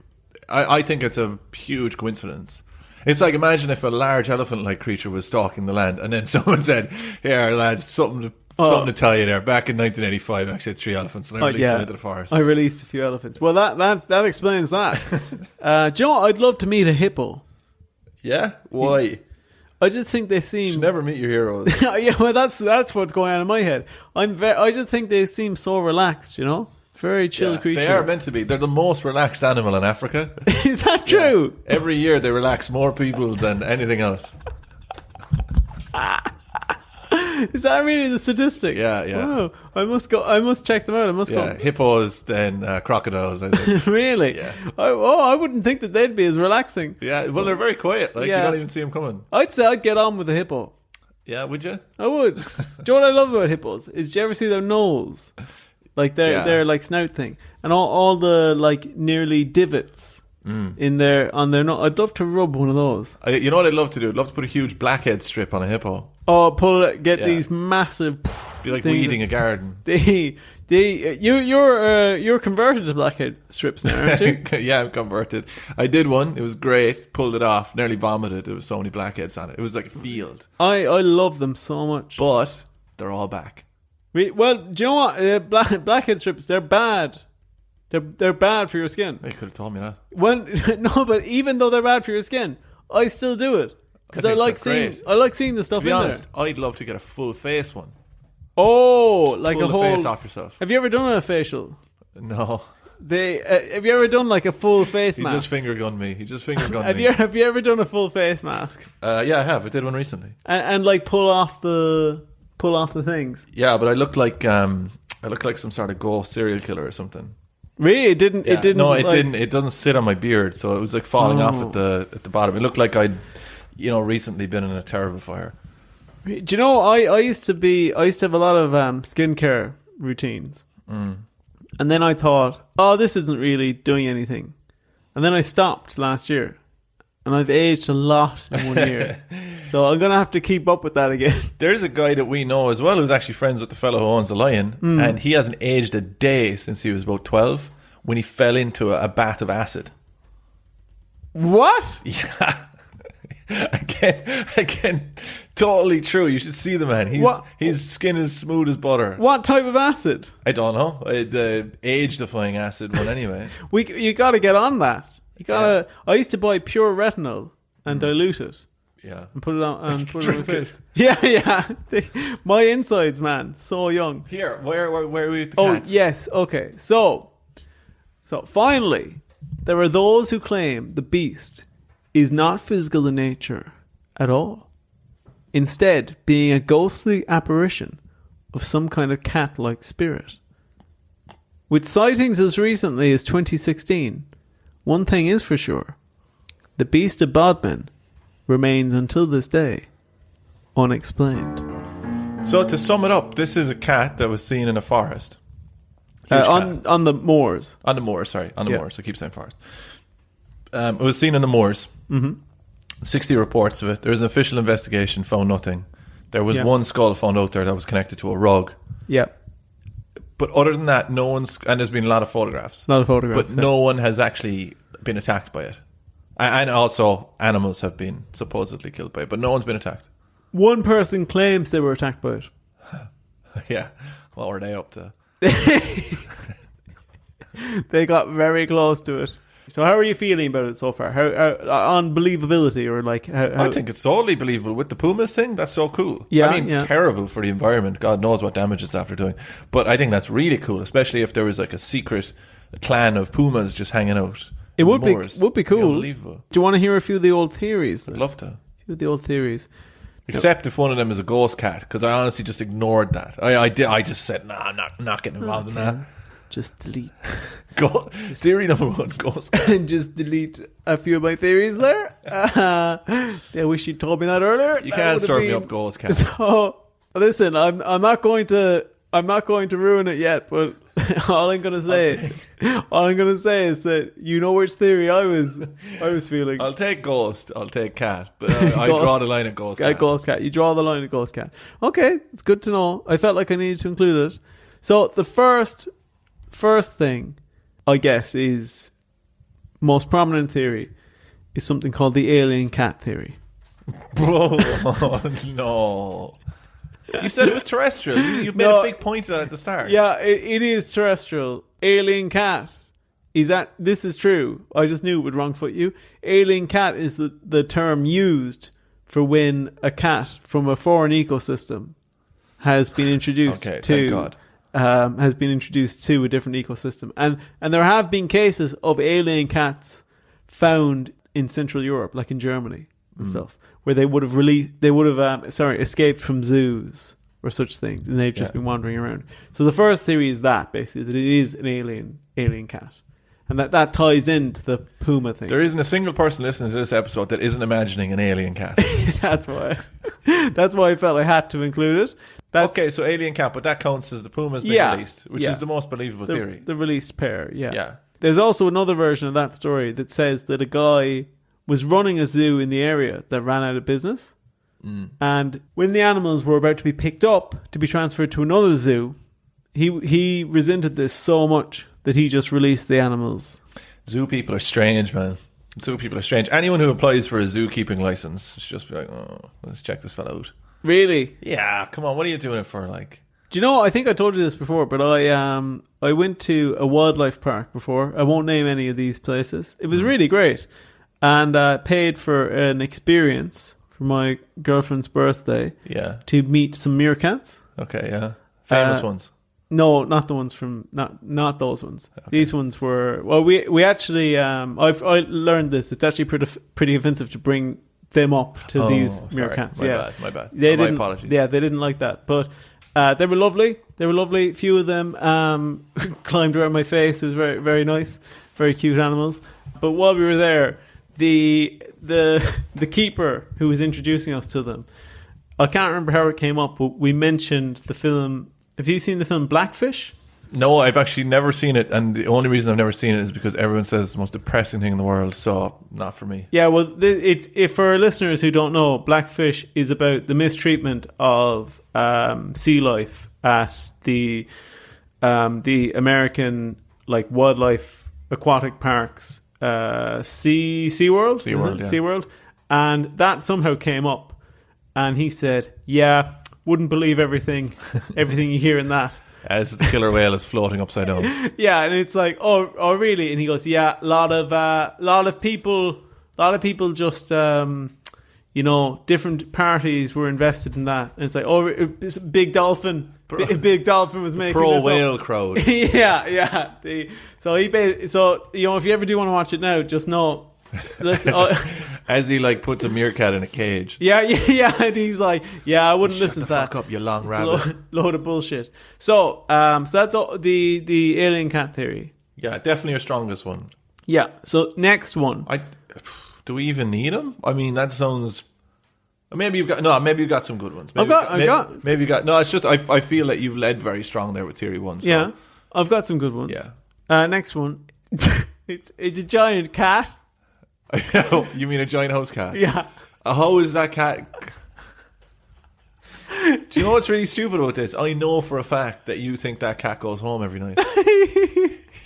I think it's a huge coincidence. It's like, imagine if a large elephant-like creature was stalking the land, and then someone said, "Here, lads, something to tell you there. Back in 1985, I actually had 3 elephants, and I released them into the forest." I released a few elephants. Well, that explains that. Do you know what? I'd love to meet a hippo. Yeah? Why? I just think they seem... You should never meet your heroes. Yeah, well, that's what's going on in my head. I just think they seem so relaxed, you know? Very chill creatures. They are meant to be. They're the most relaxed animal in Africa. Is that true? Yeah. Every year they relax more people than anything else. Is that really the statistic? Yeah. Wow. I must check them out. I must go. Hippos, then crocodiles, I think. Really? Yeah. I wouldn't think that they'd be as relaxing. Yeah, well, they're very quiet. Like, you don't even see them coming. I'd say I'd get on with a hippo. Yeah, would you? I would. Do you know what I love about hippos? Did you ever see their nose? Like their like snout thing. And all the like nearly divots on their nose. I'd love to rub one of those. You know what I'd love to do? I'd love to put a huge blackhead strip on a hippo. Oh, get these massive... Be like things weeding a garden. You're converted to blackhead strips now, aren't you? Yeah, I'm converted. I did one. It was great. Pulled it off. Nearly vomited. There was so many blackheads on it. It was like a field. I love them so much. But they're all back. Well, do you know what? Blackhead strips, they're bad. They're bad for your skin. You could have told me that. No, but even though they're bad for your skin, I still do it because I like seeing the stuff To be in honest, there. I'd love to get a full face one. Oh, Just like pull a the whole face off yourself. Have you ever done a facial? No. Have you ever done like a full face He mask? just finger gunned me. Have you ever done a full face mask? Yeah, I have. I did one recently. And like pull off the things. Yeah, but I looked like some sort of ghost serial killer or something. Really, it didn't. Yeah. It didn't. No, it like, didn't. It doesn't sit on my beard, so it was like falling off at the bottom. It looked like I'd, recently been in a terrible fire. Do you know? I used to have a lot of skincare routines, and then I thought, oh, this isn't really doing anything, and then I stopped last year, and I've aged a lot in 1 year, so I'm gonna have to keep up with that again. There's a guy that we know as well who's actually friends with the fellow who owns the Lion, and he hasn't aged a day since he was about 12 when he fell into a bath of acid. What? Yeah. Again, totally true. You should see the man. His skin is smooth as butter. What type of acid? I don't know. The age-defying acid one, anyway. You got to get on that. You gotta. Yeah. I used to buy pure retinol and dilute it. Yeah, and put it on my face. Yeah. My insides, man, so young. Here, where are we with the cats? Oh yes, okay. So finally, there are those who claim the beast is not physical in nature at all, instead being a ghostly apparition of some kind of cat-like spirit. With sightings as recently as 2016, one thing is for sure: the Beast of Bodmin remains until this day unexplained. So to sum it up, this is a cat that was seen in a forest. On the moors. On the moors, sorry. On the moors. I keep saying forest. It was seen in the moors. 60 reports of it. There was an official investigation, found nothing. There was one skull found out there that was connected to a rug. Yeah. But other than that, no one's... And there's been a lot of photographs. But no one has actually been attacked by it. And also, animals have been supposedly killed by it. But no one's been attacked. One person claims they were attacked by it. Yeah. What were they up to? They got very close to it. So how are you feeling about it so far? How on believability, or like how... I think it's totally believable. With the pumas thing, that's so cool. Yeah, I mean, terrible for the environment. God knows what damage it's after doing. But I think that's really cool, especially if there was like a secret clan of pumas just hanging out. It would be cool. Unbelievable. Do you want to hear a few of the old theories then? I'd love to. A few of the old theories. Except if one of them is a ghost cat, because I honestly just ignored that. I just said, nah, I'm not getting involved in that. Just delete. Theory number 1, ghost cat. And just delete a few of my theories there. I wish you'd told me that earlier. You can't start me up, ghost cat. So listen, I'm not going to ruin it yet, but all I'm gonna say is that you know which theory I was feeling. I'll take ghost. I'll take cat, but I draw the line at ghost cat. Ghost cat. You draw the line at ghost cat. Okay, it's good to know. I felt like I needed to include it. So the first thing, I guess, is most prominent theory is something called the alien cat theory. Bro, no. You said it was terrestrial. You made a big point of that at the start. Yeah, it is terrestrial. Alien cat. This is true. I just knew it would wrong foot you. Alien cat is the term used for when a cat from a foreign ecosystem has been introduced has been introduced to a different ecosystem. And there have been cases of alien cats found in Central Europe, like in Germany and stuff, where they would have escaped from zoos or such things, and they've just been wandering around. So the first theory is that basically that it is an alien cat, and that ties into the puma thing. There isn't a single person listening to this episode that isn't imagining an alien cat. That's why I felt I had to include it. Okay, so alien cat, but that counts as the pumas being released, which is the most believable theory. The released pair, yeah. There's also another version of that story that says that a guy was running a zoo in the area that ran out of business, And when the animals were about to be picked up to be transferred to another zoo, he resented this so much that he just released the animals. Zoo people are strange, man. Zoo people are strange. Anyone who applies for a zookeeping license should just be like, oh, let's check this fella out. Really? Yeah, come on. What are you doing it for? Like, do you know, I think I told you this before, but I went to a wildlife park before. I won't name any of these places. It was really great. And paid for an experience for my girlfriend's birthday. Yeah. To meet some meerkats. Okay, yeah. Famous ones. No, not the ones from not those ones. Okay. These ones were we actually I learned this. It's actually pretty offensive to bring them up to these meerkats. My bad. My apologies. Yeah, they didn't like that, but they were lovely. They were lovely. A few of them climbed around my face. It was very, very nice, very cute animals. But while we were there, the keeper who was introducing us to them, I can't remember how it came up, but we mentioned the film. Have you seen the film Blackfish? No, I've actually never seen it, and the only reason I've never seen it is because everyone says it's the most depressing thing in the world, so not for me. Yeah, well, if for our listeners who don't know, Blackfish is about the mistreatment of sea life at the American wildlife aquatic parks, SeaWorld? SeaWorld. And that somehow came up, and he said, yeah, wouldn't believe everything you hear in that. As the killer whale is floating upside down. Yeah, and it's like, oh, really? And he goes, yeah, a lot of people just, different parties were invested in that. And it's like, oh, it's a big dolphin. Big dolphin was making pro this whale up. crowd. Yeah. So if you ever do want to watch it now, just know. Listen, as he puts a meerkat in a cage. Yeah, and he's like, yeah, I wouldn't listen to that. Fuck up, you long it's rabbit. Load of bullshit. So that's all, the alien cat theory. Yeah, definitely your strongest one. Yeah. So next one. Do we even need them? I mean, that sounds. Maybe you've got some good ones. Maybe you got. No, it's just I feel that you've led very strong there with theory one. So. Yeah, I've got some good ones. Yeah. Next one. It's a giant cat. You mean a giant house cat? Yeah. How is that cat? Do you know what's really stupid about this? I know for a fact that you think that cat goes home every night.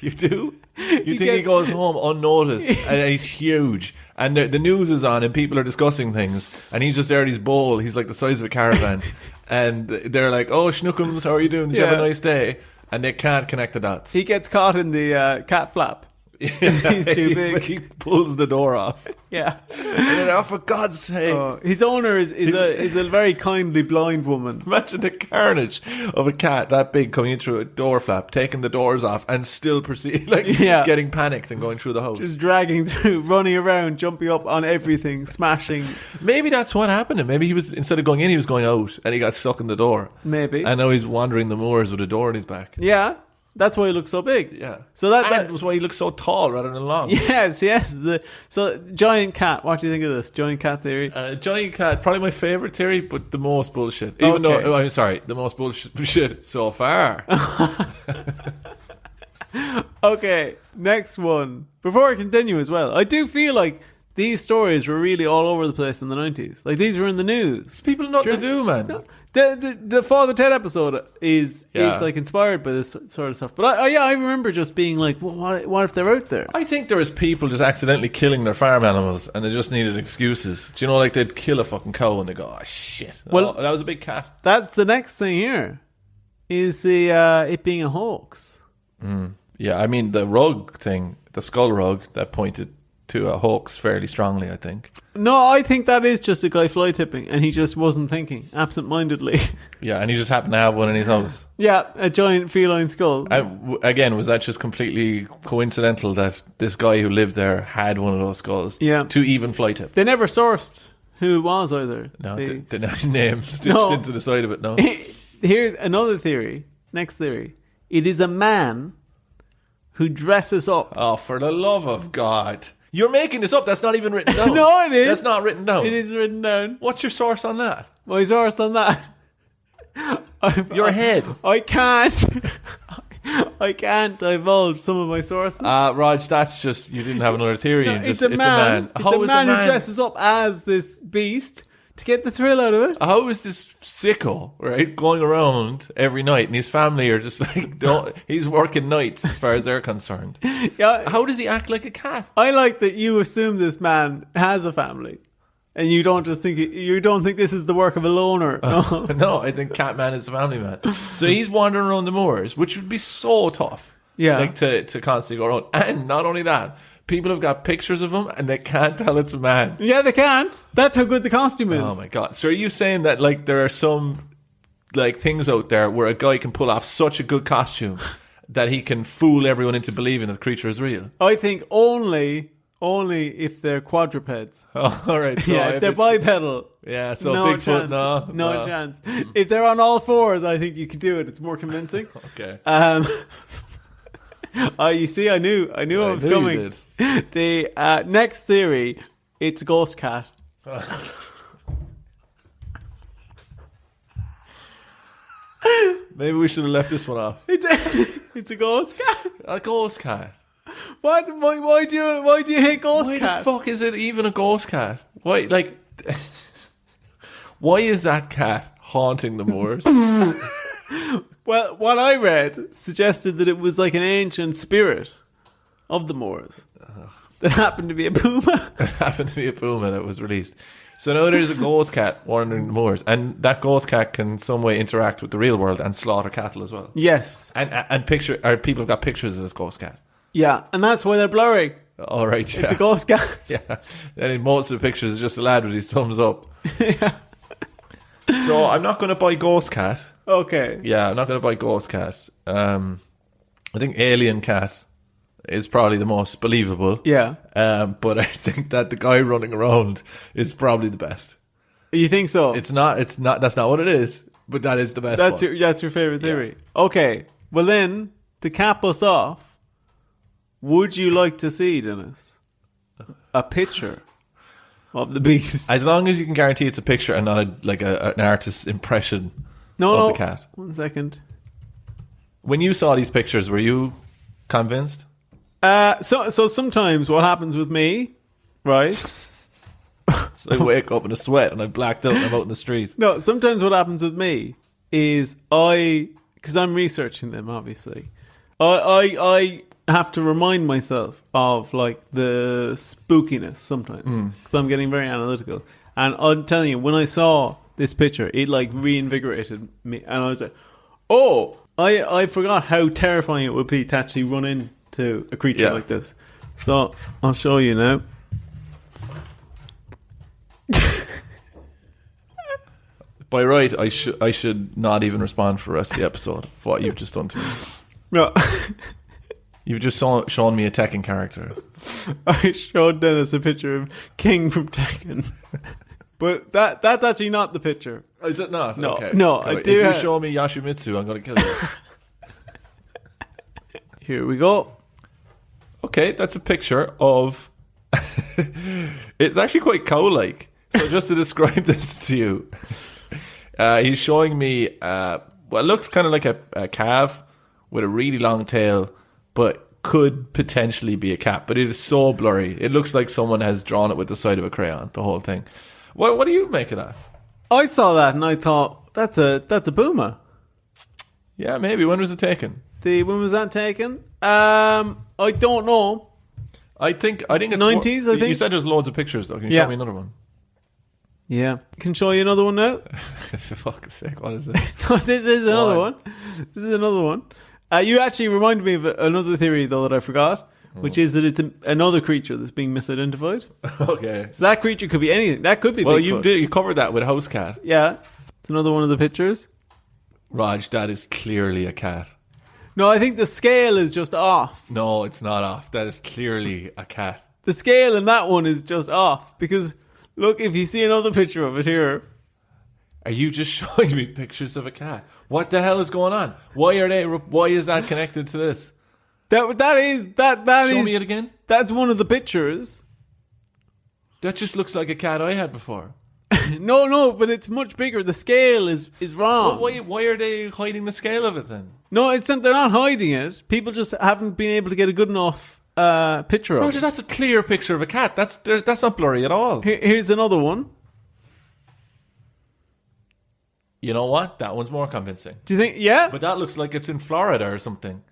You do? You think he goes home unnoticed, and he's huge, and the news is on, and people are discussing things, and he's just there in his bowl. He's like the size of a caravan, and they're like, "Oh, Schnookums, how are you doing? Did you have a nice day?" And they can't connect the dots. He gets caught in the cat flap. He's too big. He pulls the door off. Yeah. And then, oh, for God's sake. His owner is a very kindly blind woman. Imagine the carnage of a cat that big coming in through a door flap, taking the doors off, and still getting panicked and going through the house. Just dragging through, running around, jumping up on everything, smashing. Maybe that's what happened to him. Maybe he was, instead of going in, he was going out, and he got stuck in the door. Maybe. And now he's wandering the moors with a door in his back. Yeah. That's why he looks so big. Yeah. So that was why he looks so tall rather than long. Yes. So giant cat. What do you think of this giant cat theory? Giant cat, probably my favorite theory, but the most bullshit. The most bullshit so far. Okay, next one. Before I continue as well, I do feel like these stories were really all over the place in the 90s. Like these were in the news. People nothing to do, man. No. The Father Ted episode is inspired by this sort of stuff. But I remember just being like, well, what if they're out there? I think there was people just accidentally killing their farm animals and they just needed excuses. Do you know, they'd kill a fucking cow and they go, oh shit. Well, that was a big cat. That's the next thing here. Is it being a hoax? Yeah, I mean the rug thing, the skull rug that pointed to a hoax fairly strongly, I think. No, I think that is just a guy fly tipping and he just wasn't thinking absent-mindedly. Yeah, and he just happened to have one in his house. Yeah, a giant feline skull. And again, was that just completely coincidental that this guy who lived there had one of those skulls? Yeah. To even fly tip? They never sourced who it was either. No, they didn't have his name stitched into the side of it, no. Here's another theory. Next theory. It is a man who dresses up. Oh, for the love of God. You're making this up. That's not even written down. No, it is. That's not written down. It is written down. What's your source on that? My source on that? Your head. I can't. I can't divulge some of my sources. Raj, that's just, you didn't have another theory. No, it's a man. It's a man who dresses up as this beast to get the thrill out of it. How is this sicko, right, going around every night and his family are just like, he's working nights as far as they're concerned. Yeah, How does he act like a cat? I like that you assume this man has a family, and you don't think this is the work of a loner. No. No, I think Catman is a family man. So he's wandering around the moors, which would be so tough. Yeah. Like to constantly go around. And not only that, people have got pictures of him and they can't tell it's a man. Yeah, they can't. That's how good the costume is. Oh my god. So are you saying that like there are some like things out there where a guy can pull off such a good costume that he can fool everyone into believing that the creature is real? I think only if they're quadrupeds. Oh, all right. So Yeah, if they're bipedal. yeah, so No Bigfoot, chance. no. No chance. If they're on all fours, I think you could do it. It's more convincing. Okay. You see, I knew it was coming. You did. The next theory, it's a ghost cat. Maybe we should have left this one off. It's a ghost cat. A ghost cat. What? Why do you hate ghost Why cat? the fuck is it even a ghost cat? Why, like, why is that cat haunting the moors? Well, what I read suggested that it was like an ancient spirit of the moors that happened to be a puma. It happened to be a puma that was released. So now there's a ghost cat wandering the moors, and that ghost cat can some way interact with the real world and slaughter cattle as well. Yes. And people have got pictures of this ghost cat. Yeah, and that's why they're blurry. All right, yeah. It's a ghost cat. Yeah, and in most of the pictures, it's just a lad with his thumbs up. Yeah. So I'm not going to buy ghost cat. Okay. Yeah, I'm not going to buy ghost cat. I think alien cat is probably the most believable. Yeah. But I think that the guy running around is probably the best. You think so? It's not. That's not what it is. But that is the best. That's your favorite theory. Yeah. Okay. Well then, to cap us off, would you like to see, Denis, a picture of the beast? As long as you can guarantee it's a picture and not an artist's impression of the cat. 1 second. When you saw these pictures, were you convinced? So sometimes what happens with me, right? So I wake up in a sweat and I'm blacked out and I'm out in the street. No, sometimes what happens with me is because I'm researching them, obviously. I have to remind myself of like the spookiness sometimes because I'm getting very analytical. And I'm telling you, when I saw this picture, it like reinvigorated me, and I was like, "Oh, I forgot how terrifying it would be to actually run into a creature like this." So I'll show you now. By right, I should not even respond for the rest of the episode for what you've just done to me. No. You've just shown me a Tekken character. I showed Denis a picture of King from Tekken. But that's actually not the picture. Is it not? No, okay. no, Okay. I do. If you show me Yoshimitsu, I'm going to kill you. Here we go. Okay, that's a picture of... It's actually quite cow-like. So just to describe this to you, he's showing me... it looks kind of like a calf with a really long tail, but could potentially be a cat. But it is so blurry. It looks like someone has drawn it with the side of a crayon, the whole thing. What do you make of that? I saw that and I thought, that's a puma. Yeah, maybe. When was it taken? When was that taken? I don't know. I think it's 90s, I think. You said there's loads of pictures, though. Can you show me another one? Yeah. Can show you another one now? For fuck's sake, what is it? No, this is another one. This is another one. You actually reminded me of another theory, though, that I forgot, which is that it's another creature that's being misidentified. Okay. So that creature could be anything. That could be Bigfoot. You covered that with house cat. Yeah. It's another one of the pictures. Raj, that is clearly a cat. No, I think the scale is just off. No, it's not off. That is clearly a cat. The scale in that one is just off. Because, look, if you see another picture of it here... Are you just showing me pictures of a cat? What the hell is going on? Why is that connected to this? Show me it again. That's one of the pictures. That just looks like a cat I had before. No, but it's much bigger. The scale is wrong. Well, why are they hiding the scale of it then? No, they're not hiding it. People just haven't been able to get a good enough picture of Roger, that's a clear picture of a cat. That's not blurry at all. Here's another one. You know what? That one's more convincing. Do you think? Yeah. But that looks like it's in Florida or something.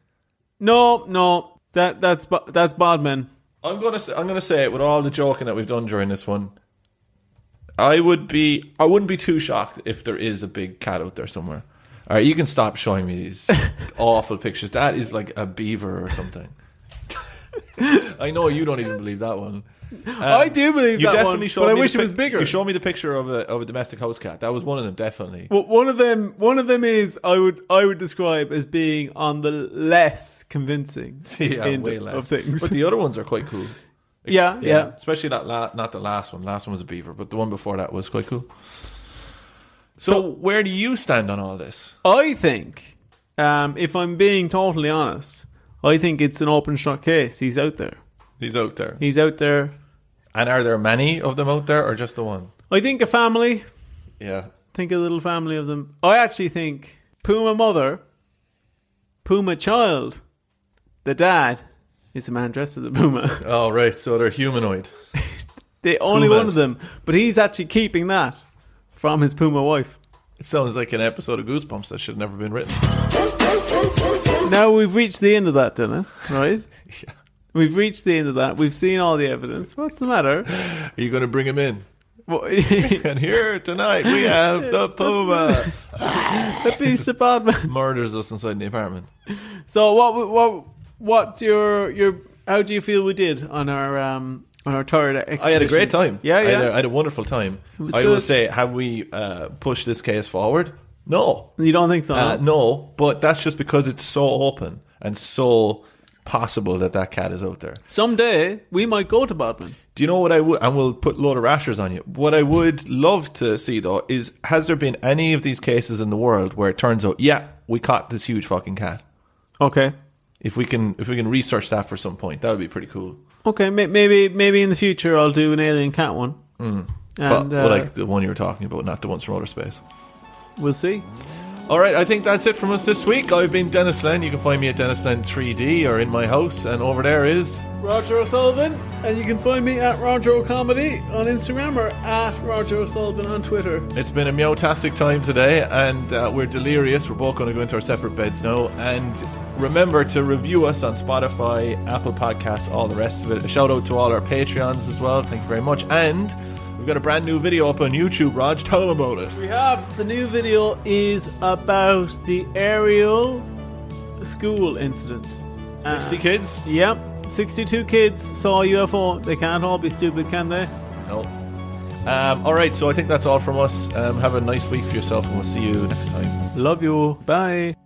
No. That's Bodmin. I'm gonna say it with all the joking that we've done during this one. I wouldn't be too shocked if there is a big cat out there somewhere. All right, you can stop showing me these awful pictures. That is like a beaver or something. I know you don't even believe that one. I do believe that one, but I wish it was bigger. You showed me the picture of a domestic house cat. That was one of them, definitely. Well, one of them is I would describe as being on the less convincing end way less of things. But the other ones are quite cool. Yeah. Especially that not the last one. Last one was a beaver, but the one before that was quite cool. So where do you stand on all this? I think, if I'm being totally honest, I think it's an open shut case. He's out there. He's out there. And are there many of them out there or just the one? I think a family. Yeah. Think a little family of them. I actually think Puma mother, Puma child, the dad is a man dressed as a puma. Oh, right. So they're humanoid. The only Pumas. one of them. But he's actually keeping that from his puma wife. It sounds like an episode of Goosebumps that should have never been written. Now we've reached the end of that, Dennis, right? Yeah. We've reached the end of that. We've seen all the evidence. What's the matter? Are you going to bring him in? Well, And here tonight we have the puma. the Beast of Bodmin. Murders us inside the apartment. So what's your how do you feel we did on our third expedition? I had a great time. Yeah. I had a wonderful time. I will say, have we pushed this case forward? No. You don't think so? No, but that's just because it's so open and so possible that cat is out there. Someday we might go to Bodmin. Do you know what I would? And we'll put a load of rashers on you. What I would love to see though is, has there been any of these cases in the world where it turns out, yeah, we caught this huge fucking cat? Okay. If we can research that for some point, that would be pretty cool. Okay, maybe in the future I'll do an alien cat one. But like the one you were talking about, not the ones from outer space. We'll see. All right, I think that's it from us this week. I've been Denis Len. You can find me at Denis Len 3D or in my house, and over there is Roger O'Sullivan, and you can find me at Roger O'Comedy on Instagram or at Roger O'Sullivan on Twitter. It's been a meowtastic time today, and we're delirious. We're both going to go into our separate beds now. And remember to review us on Spotify, Apple Podcasts, all the rest of it. A shout out to all our Patreons as well. Thank you very much. And we've got a brand new video up on YouTube. Raj, tell them about it. We have. The new video is about the aerial school incident. 60 kids? Yep. 62 kids saw a UFO. They can't all be stupid, can they? No. All right, so I think that's all from us. Have a nice week for yourself, and we'll see you next time. Love you. Bye.